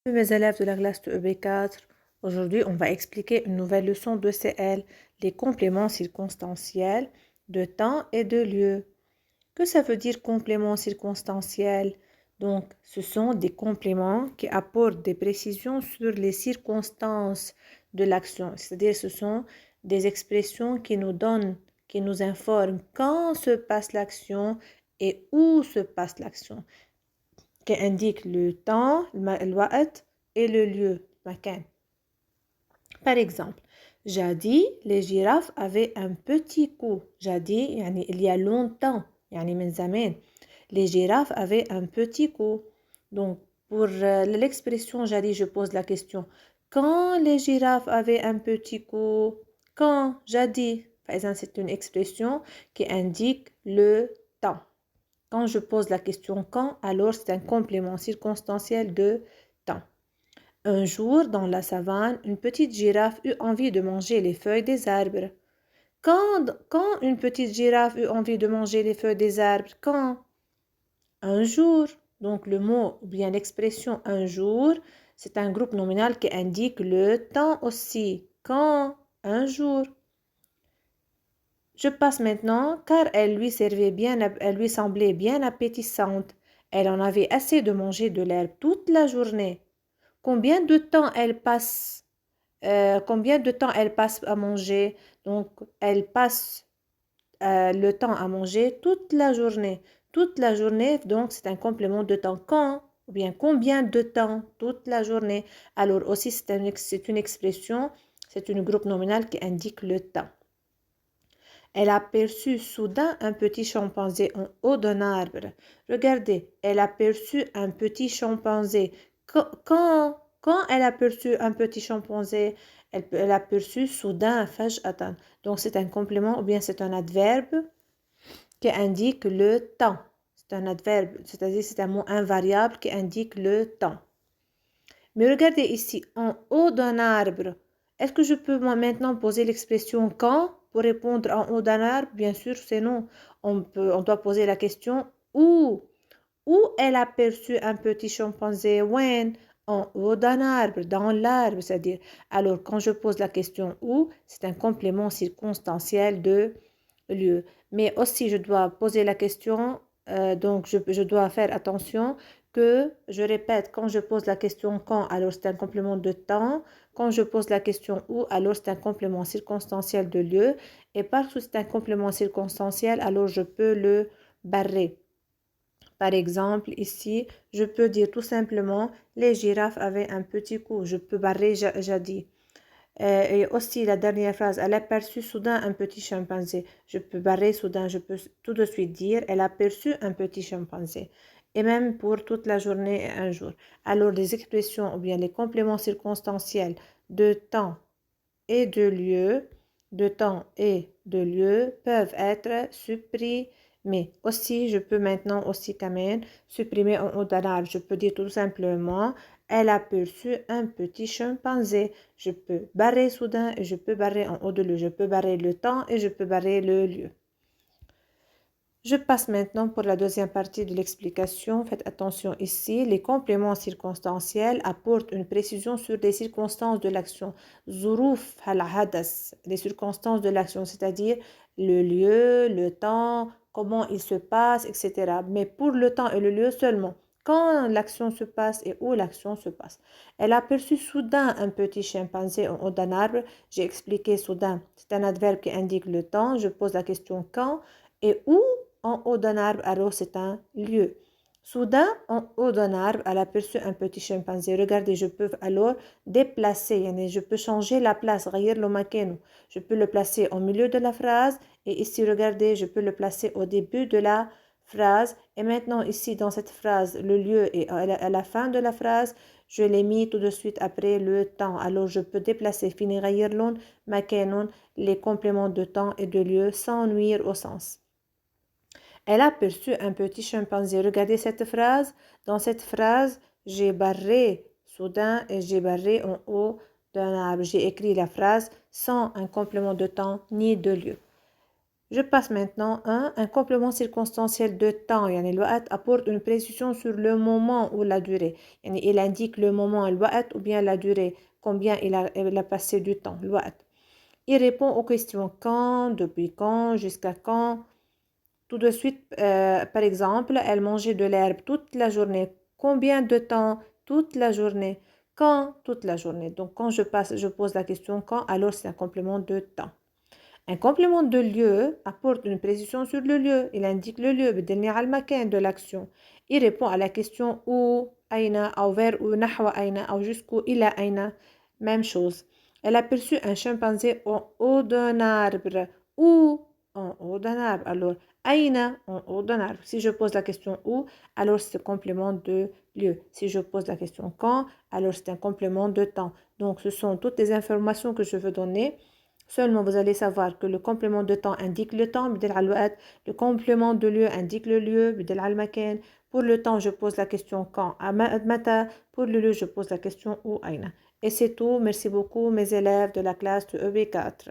Mes élèves de la classe de EB4, aujourd'hui on va expliquer une nouvelle leçon de CL, les compléments circonstanciels de temps et de lieu. Que ça veut dire complément circonstanciel? Donc, ce sont des compléments qui apportent des précisions sur les circonstances de l'action. C'est-à-dire, ce sont des expressions qui nous donnent, qui nous informent quand se passe l'action et où se passe l'action, qui indiquent le temps, الوقت, et le lieu, المكان. Par exemple, jadis, les girafes avaient un petit cou. Jadis, يعني il y a longtemps, يعني من زمان. Les girafes avaient un petit cou. Donc, pour l'expression jadis, je pose la question. Quand les girafes avaient un petit cou? Quand? Jadis. Par exemple, c'est une expression qui indique le temps. Quand je pose la question quand, alors c'est un complément circonstanciel de temps. Un jour, dans la savane, une petite girafe eut envie de manger les feuilles des arbres. Quand une petite girafe eut envie de manger les feuilles des arbres? Quand? Un jour. Donc le mot ou bien l'expression un jour, c'est un groupe nominal qui indique le temps aussi. Quand? Un jour. Je passe maintenant car elle lui semblait bien appétissante. Elle en avait assez de manger de l'herbe toute la journée. Combien de temps elle passe à manger? Donc, elle passe le temps à manger toute la journée. Toute la journée, donc, c'est un complément de temps. Quand? Ou bien combien de temps? Toute la journée. Alors, aussi, c'est une expression, c'est une groupe nominal qui indique le temps. Elle aperçut soudain un petit chimpanzé en haut d'un arbre. Regardez, elle aperçut un petit chimpanzé. Quand elle aperçut un petit chimpanzé, elle aperçut soudain, فجأة. Donc c'est un complément ou bien c'est un adverbe qui indique le temps. C'est un adverbe, c'est-à-dire c'est un mot invariable qui indique le temps. Mais regardez ici, en haut d'un arbre. Est-ce que je peux moi maintenant poser l'expression quand pour répondre en haut d'un arbre? Bien sûr, c'est non. On doit poser la question où. Où elle a aperçu un petit chimpanzé? When? En haut d'un arbre, dans l'arbre, c'est-à-dire. Alors, quand je pose la question où, c'est un complément circonstanciel de lieu. Mais aussi, je dois poser la question, donc je dois faire attention que je répète, quand je pose la question quand, alors c'est un complément de temps. Quand je pose la question où, alors c'est un complément circonstanciel de lieu. Et parce que c'est un complément circonstanciel, alors je peux le barrer. Par exemple, ici, je peux dire tout simplement, les girafes avaient un petit cou. Je peux barrer jadis. Et aussi la dernière phrase, elle aperçut soudain un petit chimpanzé. Je peux barrer soudain, je peux tout de suite dire, elle aperçut un petit chimpanzé. Et même pour toute la journée et un jour. Alors les expressions ou bien les compléments circonstanciels de temps et de temps et de lieu peuvent être supprimés. Aussi, je peux maintenant aussi quand même supprimer en haut d'un arbre. Je peux dire tout simplement, elle a aperçu un petit chimpanzé. Je peux barrer soudain et je peux barrer en haut de lieu. Je peux barrer le temps et je peux barrer le lieu. Je passe maintenant pour la deuxième partie de l'explication. Faites attention ici, les compléments circonstanciels apportent une précision sur les circonstances de l'action. Zuruf al-hadas, les circonstances de l'action, c'est-à-dire le lieu, le temps, comment il se passe, etc. Mais pour le temps et le lieu seulement. Quand l'action se passe et où l'action se passe. Elle a aperçu soudain un petit chimpanzé en haut d'un arbre. J'ai expliqué soudain. C'est un adverbe qui indique le temps. Je pose la question quand et où en haut d'un arbre, alors c'est un lieu. Soudain, en haut d'un arbre, elle aperçut un petit chimpanzé. Regardez, je peux alors déplacer, je peux changer la place, je peux le placer au milieu de la phrase et ici, regardez, je peux le placer au début de la phrase. Et maintenant, ici, dans cette phrase, le lieu est à la fin de la phrase. Je l'ai mis tout de suite après le temps. Alors, je peux déplacer les compléments de temps et de lieu sans nuire au sens. Elle a aperçu un petit chimpanzé. Regardez cette phrase. Dans cette phrase, j'ai barré soudain et j'ai barré en haut d'un arbre. J'ai écrit la phrase sans un complément de temps ni de lieu. Je passe maintenant à un complément circonstanciel de temps. يعني الوقت apporte une précision sur le moment ou la durée. يعني il indique le moment الوقت ou bien la durée. Combien il a passé du temps. الوقت. Il répond aux questions quand, depuis quand, jusqu'à quand. Tout de suite, par exemple, elle mangeait de l'herbe toute la journée. Combien de temps? Toute la journée. Quand? Toute la journée. Donc, quand je pose la question quand, alors c'est un complément de temps. Un complément de lieu apporte une précision sur le lieu. Il indique le lieu بدلني على المكان de l'action. Il répond à la question où, أين أو vers où, نحو أين أو jusqu'où, إلى أين. Même chose. Elle aperçut un chimpanzé en haut d'un arbre. Où? En haut d'un arbre. Alors, أين? En haut d'un arbre. Si je pose la question où, alors c'est un complément de lieu. Si je pose la question quand, alors c'est un complément de temps. Donc, ce sont toutes les informations que je veux donner. Seulement, vous allez savoir que le complément de temps indique le temps, le complément de lieu indique le lieu, pour le temps, je pose la question quand, pour le lieu, je pose la question où, aina. Et c'est tout. Merci beaucoup, mes élèves de la classe de EB4.